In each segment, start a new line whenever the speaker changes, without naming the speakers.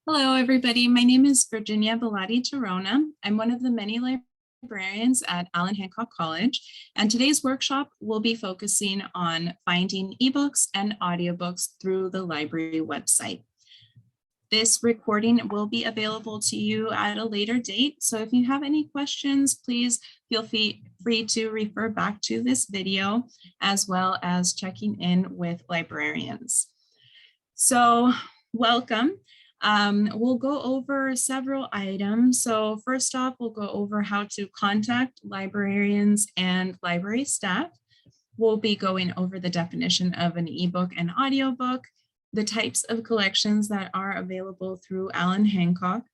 Hello, everybody. My name is Virginia Bellotti Torona. I'm one of the many librarians at Allen Hancock College, and today's workshop will be focusing on finding ebooks and audiobooks through the library website. This recording will be available to you at a later date, so if you have any questions, please feel free to refer back to this video, as well as checking in with librarians. So welcome. We'll go over several items. So first off, we'll go over how to contact librarians and library staff. We'll be going over the definition of an ebook and audiobook, the types of collections that are available through Allen Hancock,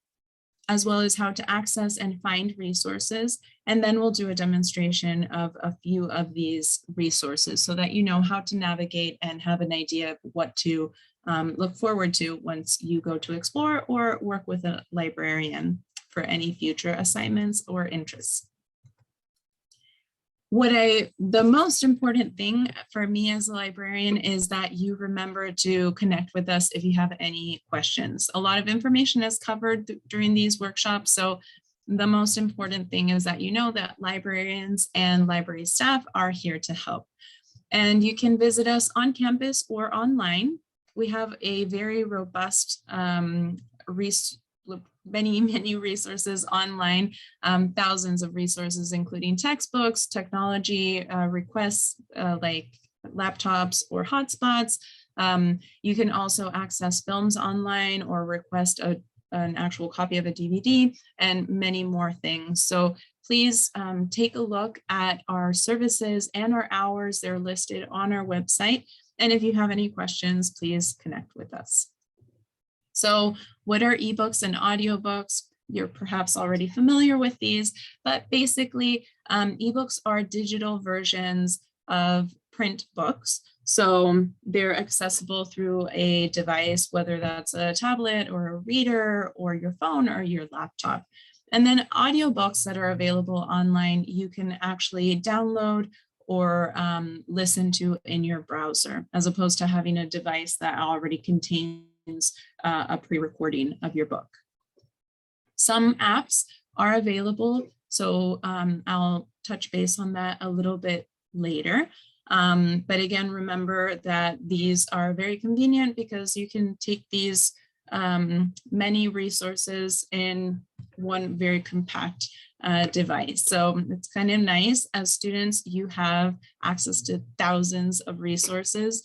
as well as how to access and find resources. And then we'll do a demonstration of a few of these resources so that you know how to navigate and have an idea of what to look forward to once you go to explore or work with a librarian for any future assignments or interests. The most important thing for me as a librarian is that you remember to connect with us if you have any questions. A lot of information is covered during these workshops, so the most important thing is that you know that librarians and library staff are here to help. And you can visit us on campus or online. We have a very robust many resources online, thousands of resources, including textbooks, technology requests like laptops or hotspots. You can also access films online or request an actual copy of a DVD and many more things. So please take a look at our services and our hours. They're listed on our website. And if you have any questions, please connect with us. So what are ebooks and audiobooks? You're perhaps already familiar with these, but basically ebooks are digital versions of print books. So they're accessible through a device, whether that's a tablet or a reader or your phone or your laptop. And then audiobooks that are available online, you can actually download or listen to in your browser, as opposed to having a device that already contains a pre-recording of your book. Some apps are available, so I'll touch base on that a little bit later. But again, remember that these are very convenient because you can take these many resources in one very compact device. So it's kind of nice. As students, you have access to thousands of resources.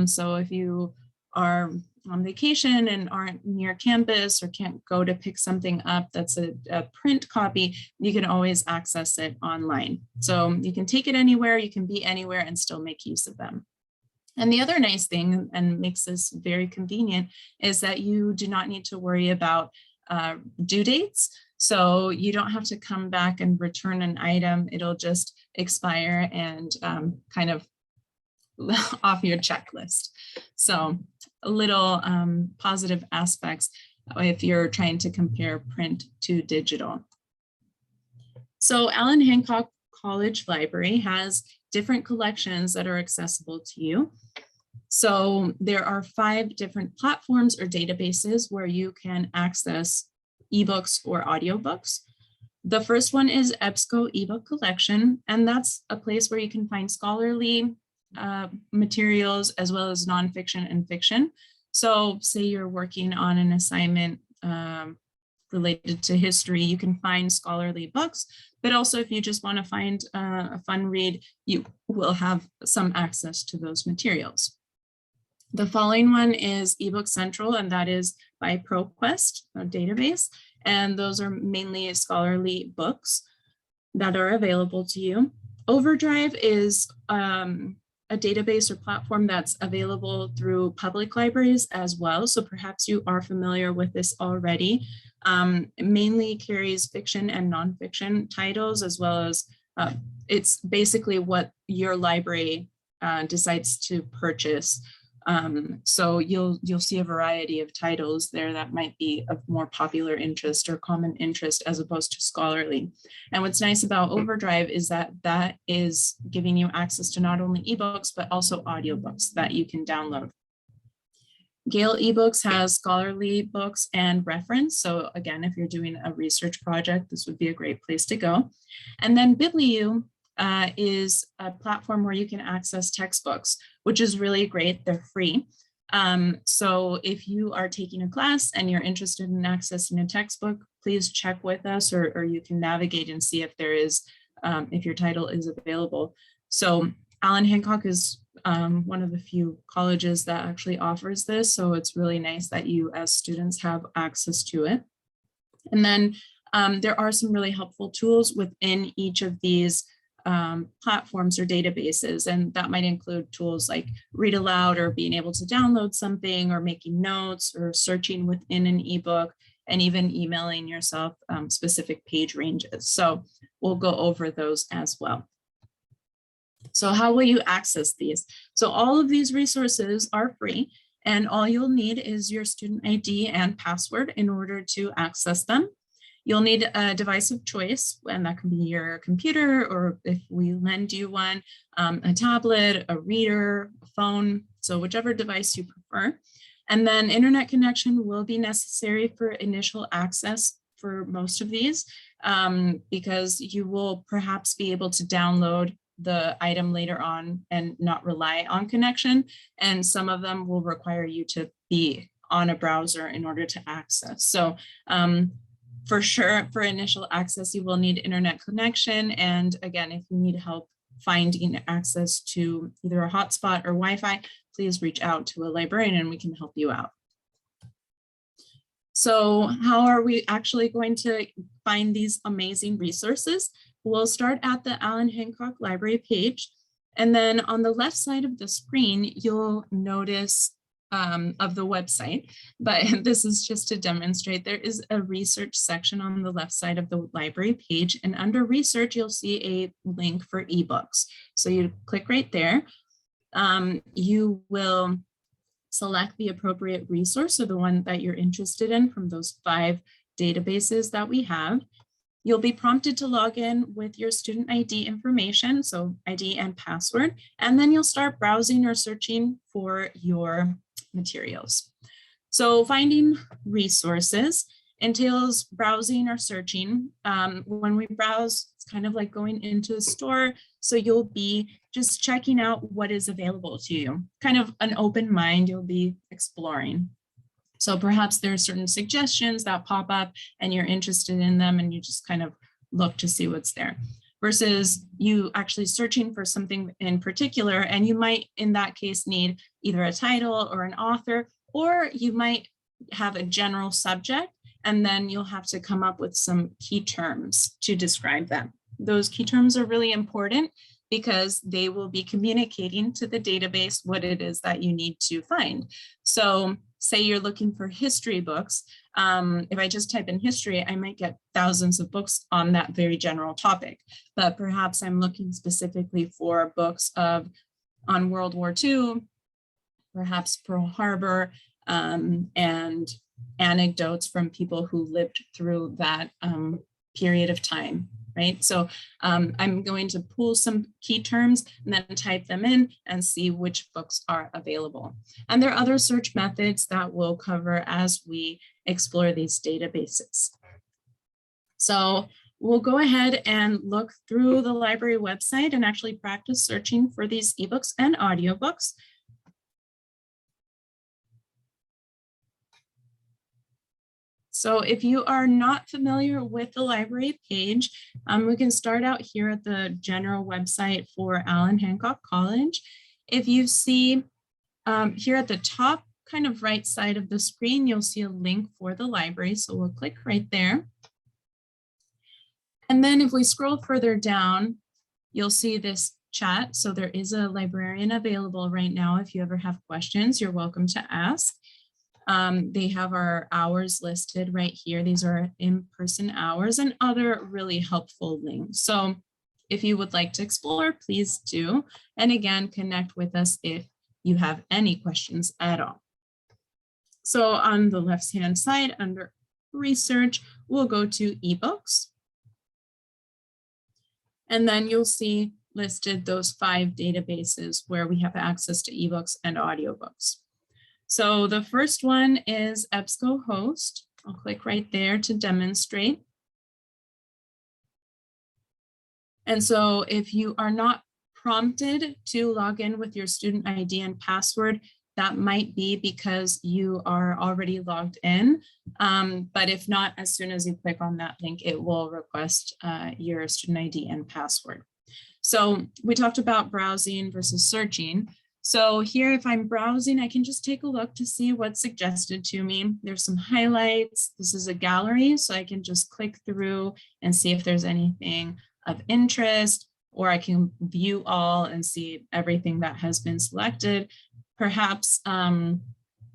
So if you are on vacation and aren't near campus or can't go to pick something up that's a print copy, you can always access it online. So you can take it anywhere, you can be anywhere and still make use of them. And the other nice thing, and makes this very convenient, is that you do not need to worry about due dates. So you don't have to come back and return an item. It'll just expire and kind of off your checklist. So a little positive aspects if you're trying to compare print to digital. So Allen Hancock College Library has different collections that are accessible to you. So there are 5 different platforms or databases where you can access ebooks or audiobooks. The first one is EBSCO ebook collection, and that's a place where you can find scholarly materials as well as nonfiction and fiction. So say you're working on an assignment related to history, you can find scholarly books, but also if you just want to find a fun read, you will have some access to those materials. The following one is eBook Central, and that is by ProQuest, a database. And those are mainly scholarly books that are available to you. Overdrive is a database or platform that's available through public libraries as well. So perhaps you are familiar with this already. It mainly carries fiction and nonfiction titles, as well as it's basically what your library decides to purchase. So you'll see a variety of titles there that might be of more popular interest or common interest as opposed to scholarly. And what's nice about Overdrive is that that is giving you access to not only ebooks, but also audiobooks that you can download. Gale eBooks has scholarly books and reference. So again, if you're doing a research project, this would be a great place to go. And then Bibliu is a platform where you can access textbooks, which is really great. They're free. So if you are taking a class and you're interested in accessing a textbook, please check with us, or you can navigate and see if there is, if your title is available. So Allen Hancock is one of the few colleges that actually offers this. So it's really nice that you as students have access to it. And then there are some really helpful tools within each of these platforms or databases. And that might include tools like read aloud, or being able to download something, or making notes, or searching within an ebook, and even emailing yourself specific page ranges. So we'll go over those as well. So how will you access these? So all of these resources are free, and all you'll need is your student ID and password in order to access them. You'll need a device of choice, and that can be your computer, or if we lend you one, a tablet, a reader, a phone, so whichever device you prefer. And then internet connection will be necessary for initial access for most of these, because you will perhaps be able to download the item later on and not rely on connection. And some of them will require you to be on a browser in order to access. So for sure, for initial access, you will need internet connection. And again, if you need help finding access to either a hotspot or Wi-Fi, please reach out to a librarian and we can help you out. So how are we actually going to find these amazing resources? We'll start at the Allen Hancock Library page. And then on the left side of the screen, you'll notice of the website, but this is just to demonstrate, there is a research section on the left side of the library page, and under research, you'll see a link for eBooks. So you click right there. You will select the appropriate resource, or the one that you're interested in from those 5 databases that we have. You'll be prompted to log in with your student ID information, so ID and password, and then you'll start browsing or searching for your materials. So finding resources entails browsing or searching. When we browse, it's kind of like going into a store. So you'll be just checking out what is available to you, kind of an open mind, you'll be exploring. So perhaps there are certain suggestions that pop up and you're interested in them, and you just kind of look to see what's there, versus you actually searching for something in particular. And you might, in that case, need either a title or an author, or you might have a general subject, and then you'll have to come up with some key terms to describe them. Those key terms are really important because they will be communicating to the database what it is that you need to find. So say you're looking for history books. If I just type in history, I might get thousands of books on that very general topic, but perhaps I'm looking specifically for books on World War II, perhaps Pearl Harbor, and anecdotes from people who lived through that period of time. Right? So I'm going to pull some key terms and then type them in and see which books are available. And there are other search methods that we'll cover as we explore these databases. So we'll go ahead and look through the library website and actually practice searching for these ebooks and audiobooks. So if you are not familiar with the library page, we can start out here at the general website for Allen Hancock College. If you see here at the top, kind of right side of the screen, you'll see a link for the library. So we'll click right there. And then if we scroll further down, you'll see this chat. So there is a librarian available right now. If you ever have questions, you're welcome to ask. They have our hours listed right here. These are in-person hours and other really helpful links. So if you would like to explore, please do. And again, connect with us if you have any questions at all. So on the left-hand side under research, we'll go to eBooks. And then you'll see listed those 5 databases where we have access to eBooks and audiobooks. So the first one is EBSCOhost. I'll click right there to demonstrate. And so if you are not prompted to log in with your student ID and password, that might be because you are already logged in. But if not, as soon as you click on that link, it will request your student ID and password. So we talked about browsing versus searching. So here, if I'm browsing, I can just take a look to see what's suggested to me. There's some highlights. This is a gallery, so I can just click through and see if there's anything of interest, or I can view all and see everything that has been selected. Perhaps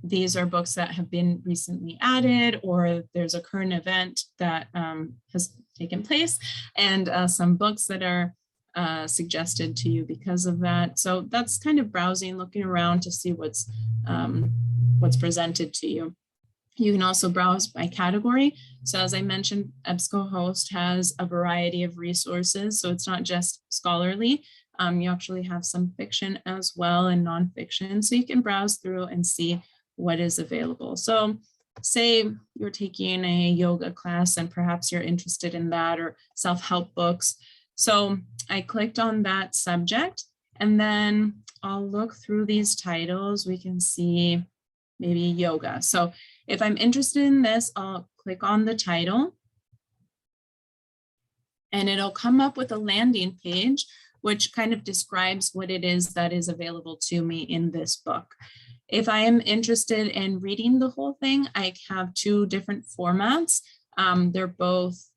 these are books that have been recently added, or there's a current event that has taken place, and some books that are suggested to you because of that. So that's kind of browsing, looking around to see what's presented to you. You can also browse by category. So as I mentioned, EBSCOhost has a variety of resources. So it's not just scholarly. You actually have some fiction as well and nonfiction. So you can browse through and see what is available. So say you're taking a yoga class and perhaps you're interested in that, or self-help books. So I clicked on that subject, and then I'll look through these titles. We can see maybe yoga. So if I'm interested in this, I'll click on the title, and it'll come up with a landing page, which kind of describes what it is that is available to me in this book. If I am interested in reading the whole thing, I have two different formats. They're both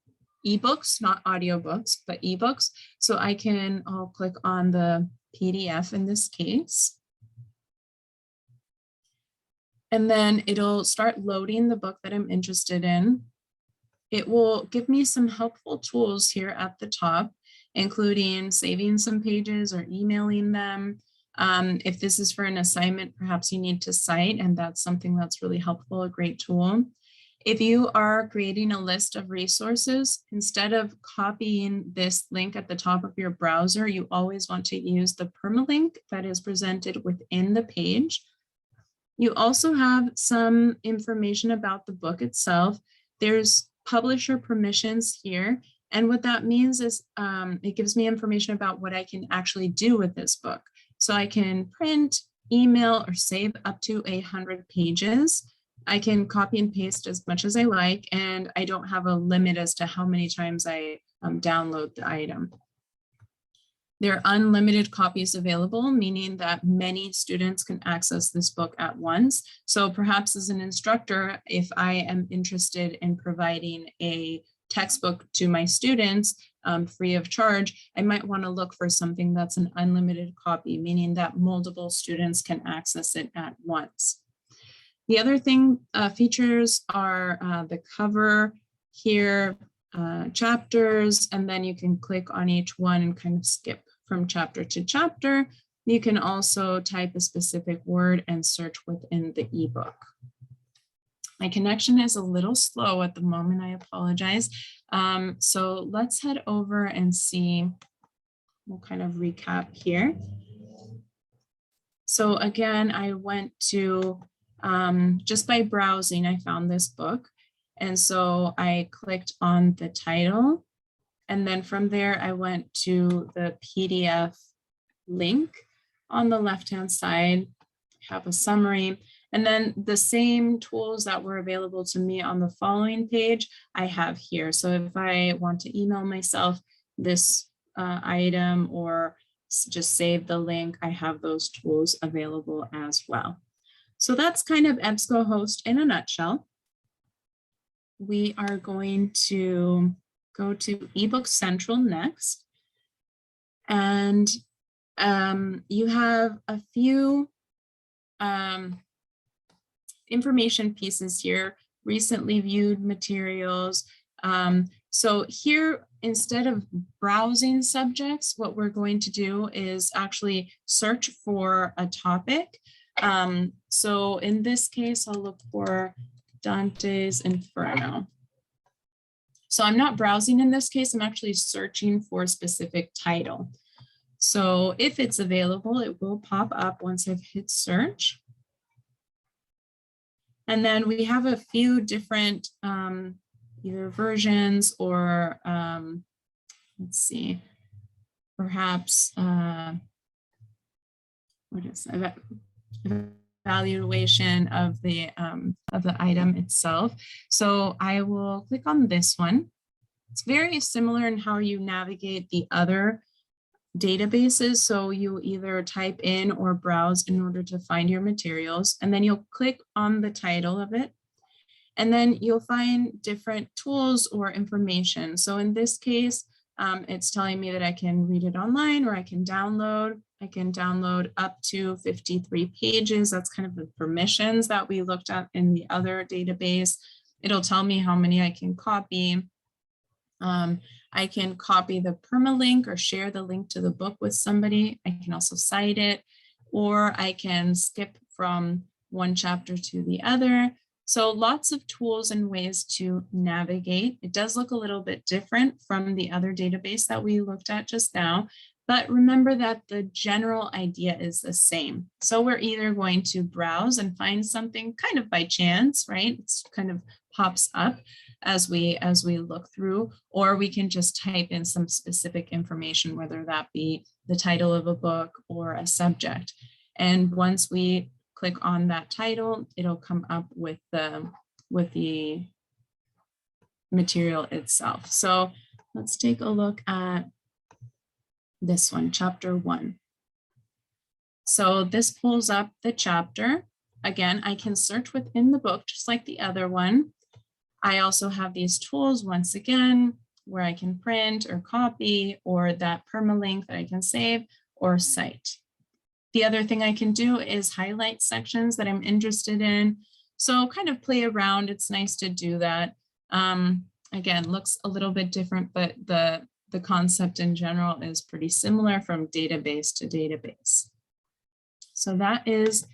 eBooks, not audiobooks, but eBooks. So I'll click on the PDF in this case. And then it'll start loading the book that I'm interested in. It will give me some helpful tools here at the top, including saving some pages or emailing them. If this is for an assignment, perhaps you need to cite, and that's something that's really helpful, a great tool. If you are creating a list of resources, instead of copying this link at the top of your browser, you always want to use the permalink that is presented within the page. You also have some information about the book itself. There's publisher permissions here. And what that means is it gives me information about what I can actually do with this book. So I can print, email, or save up to 100 pages. I can copy and paste as much as I like, and I don't have a limit as to how many times I download the item. There are unlimited copies available, meaning that many students can access this book at once. So perhaps as an instructor, if I am interested in providing a textbook to my students free of charge, I might want to look for something that's an unlimited copy, meaning that multiple students can access it at once. The other features are the cover here, chapters, and then you can click on each one and kind of skip from chapter to chapter. You can also type a specific word and search within the ebook. My connection is a little slow at the moment, I apologize. So let's head over and see, we'll kind of recap here. So again, I went to, just by browsing, I found this book. And so I clicked on the title. And then from there, I went to the PDF link on the left-hand side, have a summary. And then the same tools that were available to me on the following page, I have here. So if I want to email myself this item or just save the link, I have those tools available as well. So that's kind of EBSCOhost in a nutshell. We are going to go to eBooks Central next. And you have a few information pieces here, recently viewed materials. So here, instead of browsing subjects, what we're going to do is actually search for a topic. So in this case, I'll look for Dante's Inferno. So I'm not browsing in this case, I'm actually searching for a specific title. So if it's available, it will pop up once I've hit search. And then we have a few different either versions or let's see, perhaps what is that? Evaluation of the item itself. So I will click on this one. It's very similar in how you navigate the other databases. So you either type in or browse in order to find your materials, and then you'll click on the title of it. And then you'll find different tools or information. So in this case, it's telling me that I can read it online or I can download. I can download up to 53 pages. That's kind of the permissions that we looked at in the other database. It'll tell me how many I can copy. I can copy the permalink or share the link to the book with somebody. I can also cite it, or I can skip from one chapter to the other. So lots of tools and ways to navigate. It does look a little bit different from the other database that we looked at just now, but remember that the general idea is the same. So we're either going to browse and find something kind of by chance, right? It's kind of pops up as we look through, or we can just type in some specific information, whether that be the title of a book or a subject. And once we click on that title, it'll come up with the material itself. So let's take a look at this one, chapter 1. So this pulls up the chapter. Again, I can search within the book, just like the other one. I also have these tools once again, where I can print or copy, or that permalink that I can save or cite. The other thing I can do is highlight sections that I'm interested in. So kind of play around. It's nice to do that. Again, looks a little bit different, but the concept in general is pretty similar from database to database. So that is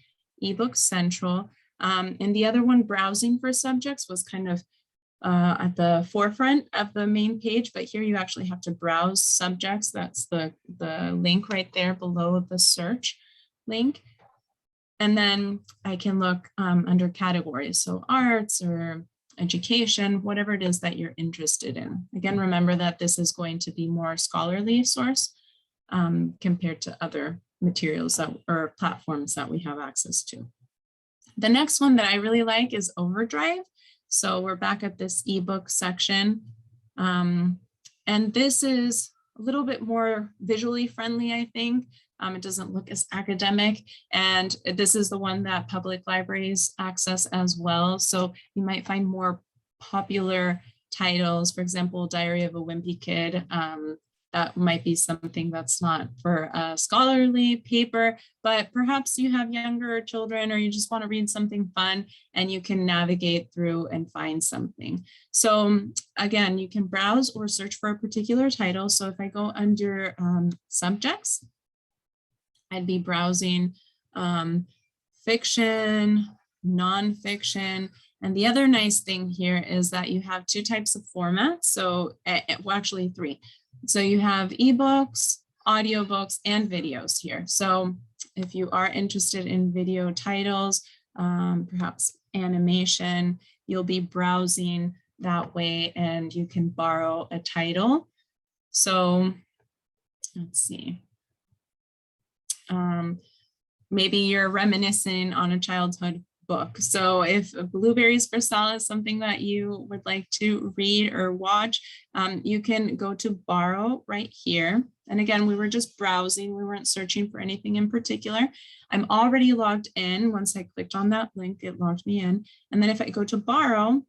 eBooks Central. And the other one, browsing for subjects, was kind of at the forefront of the main page, but here you actually have to browse subjects. That's the link right there below the search link. And then I can look under categories, so arts or education, whatever it is that you're interested in. Again, remember that this is going to be more scholarly source compared to other materials that or platforms that we have access to. The next one that I really like is Overdrive. So we're back at this ebook section. And this is a little bit more visually friendly, I think. It doesn't look as academic. And this is the one that public libraries access as well. So you might find more popular titles, for example, Diary of a Wimpy Kid. That might be something that's not for a scholarly paper, but perhaps you have younger children or you just want to read something fun and you can navigate through and find something. So again, you can browse or search for a particular title. So if I go under subjects, I'd be browsing fiction, nonfiction. And the other nice thing here is that you have two types of formats. So well, actually three. So you have eBooks, audiobooks, and videos here. So if you are interested in video titles, perhaps animation, you'll be browsing that way and you can borrow a title. So let's see. Maybe you're reminiscing on a childhood book. So if Blueberries for Sal is something that you would like to read or watch, you can go to borrow right here. And again, we were just browsing. We weren't searching for anything in particular. I'm already logged in. Once I clicked on that link, it logged me in. And then if I go to borrow,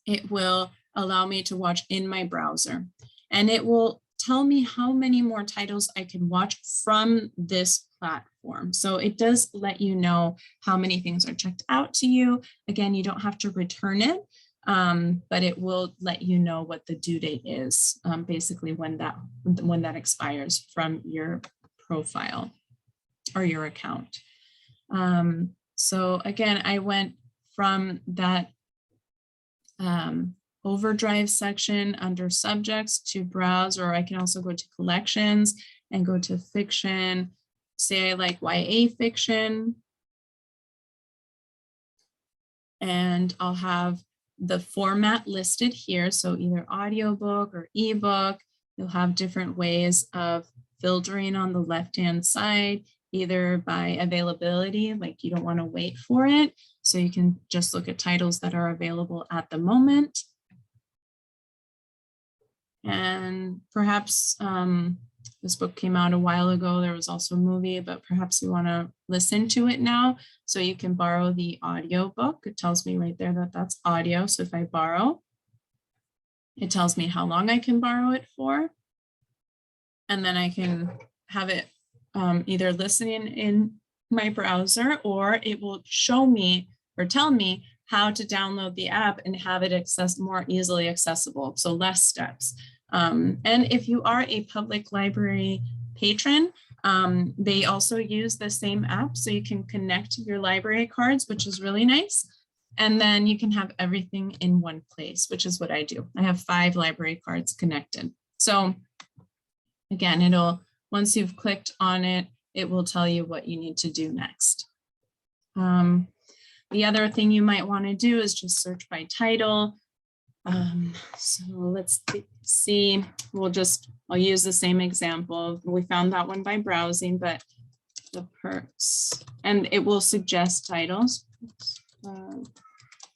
it will allow me to watch in my browser. And it will tell me how many more titles I can watch from this platform. So it does let you know how many things are checked out to you. Again, you don't have to return it, but it will let you know what the due date is, basically when that expires from your profile or your account. So again, I went from that Overdrive section under subjects to browse, or I can also go to collections and go to fiction. Say I like YA fiction. and I'll have the format listed here. So either audiobook or ebook. You'll have different ways of filtering on the left-hand side, either by availability, like you don't want to wait for it. So you can just look at titles that are available at the moment. And perhaps this book came out a while ago. There was also a movie, but perhaps you want to listen to it now. So you can borrow the audio book. It tells me right there that that's audio. So if I borrow, it tells me how long I can borrow it for. And then I can have it either listening in my browser, or it will show me or tell me how to download the app and have it more easily accessible. So less steps. And if you are a public library patron, they also use the same app. So you can connect your library cards, which is really nice. And then you can have everything in one place, which is what I do. I have 5 library cards connected. So again, once you've clicked on it, it will tell you what you need to do next. The other thing you might want to do is just search by title. So let's see, I'll use the same example. We found that one by browsing, but the perks, and it will suggest titles.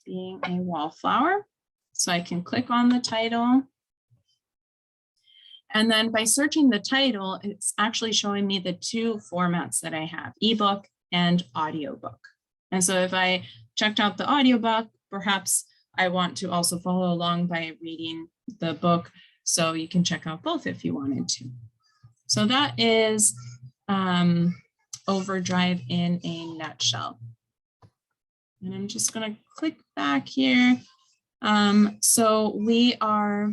Being a wallflower. So I can click on the title. And then by searching the title, it's actually showing me the 2 formats that I have, ebook and audiobook. And so if I checked out the audiobook, perhaps I want to also follow along by reading the book. So you can check out both if you wanted to. So that is Overdrive in a nutshell. And I'm just going to click back here. So we are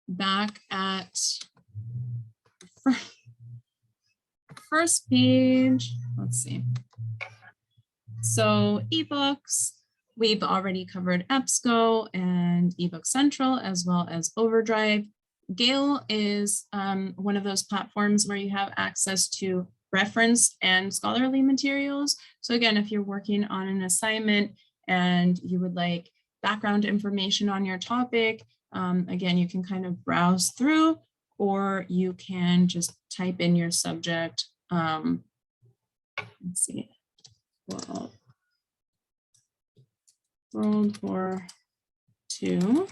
back at first page. Let's see. So eBooks, we've already covered EBSCO and eBook Central, as well as Overdrive. Gale is one of those platforms where you have access to reference and scholarly materials. So again, if you're working on an assignment and you would like background information on your topic, again, you can kind of browse through, or you can just type in your subject. Let's see, well, World War II,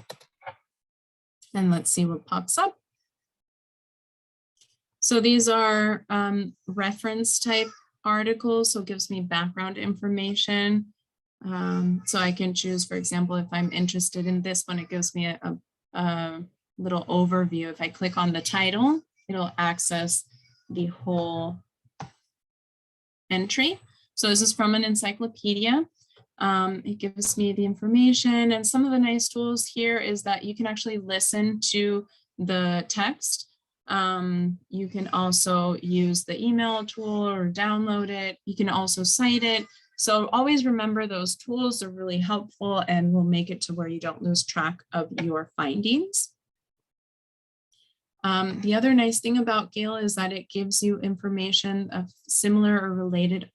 and let's see what pops up. So these are reference type articles, so it gives me background information. So I can choose, for example, if I'm interested in this one, it gives me a little overview. If I click on the title, it'll access the whole entry. So this is from an encyclopedia. It gives me the information, and some of the nice tools here is that you can actually listen to the text. You can also use the email tool or download it. You can also cite it. So always remember those tools are really helpful and will make it to where you don't lose track of your findings. The other nice thing about Gale is that it gives you information of similar or related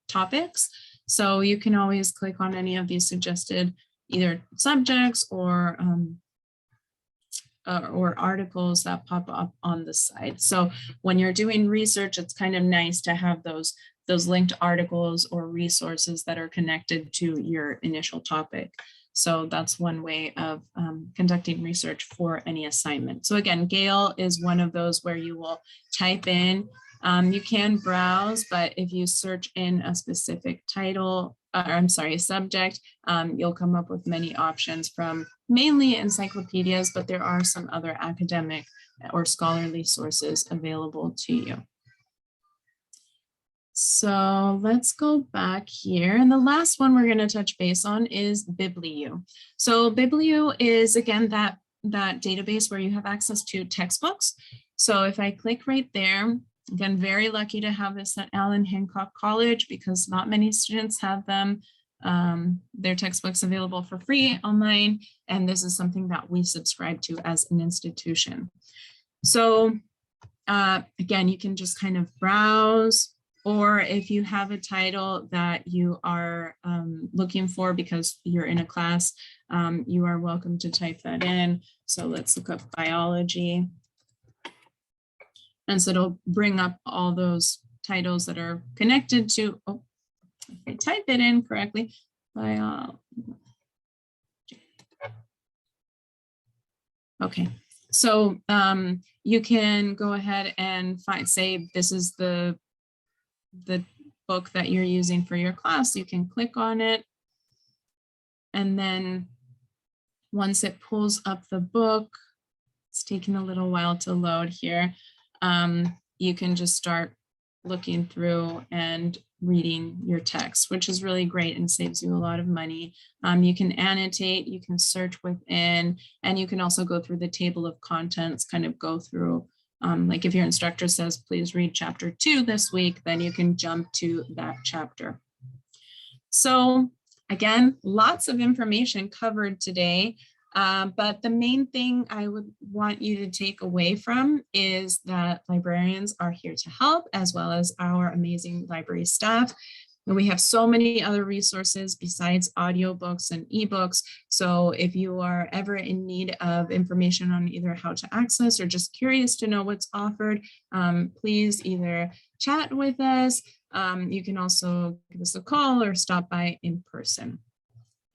topics. So you can always click on any of these suggested either subjects or articles that pop up on the side. So when you're doing research, it's kind of nice to have those linked articles or resources that are connected to your initial topic. So that's one way of conducting research for any assignment. So again, Gale is one of those where you will type in, you can browse, but if you search in a specific title, subject, you'll come up with many options from mainly encyclopedias, but there are some other academic or scholarly sources available to you. So let's go back here. And the last one we're going to touch base on is Bibliu. So Bibliu is, again, that database where you have access to textbooks. So if I click right there, again, very lucky to have this at Allen Hancock College because not many students have them. Their textbooks available for free online. And this is something that we subscribe to as an institution. So again, you can just kind of browse, or if you have a title that you are looking for because you're in a class, you are welcome to type that in. So let's look up biology. And so it'll bring up all those titles that are connected to, oh, if I type it in correctly, okay, so you can go ahead and say this is the book that you're using for your class. You can click on it. And then once it pulls up the book, it's taking a little while to load here. You can just start looking through and reading your text, which is really great and saves you a lot of money. You can annotate, you can search within, and you can also go through the table of contents, kind of go through, like if your instructor says, please read chapter 2 this week, then you can jump to that chapter. So again, lots of information covered today. But the main thing I would want you to take away from is that librarians are here to help, as well as our amazing library staff. And we have so many other resources besides audiobooks and ebooks. So if you are ever in need of information on either how to access or just curious to know what's offered, please either chat with us. You can also give us a call or stop by in person.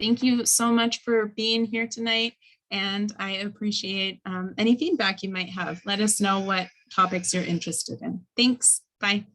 Thank you so much for being here tonight, and I appreciate any feedback you might have. Let us know what topics you're interested in. Thanks. Bye.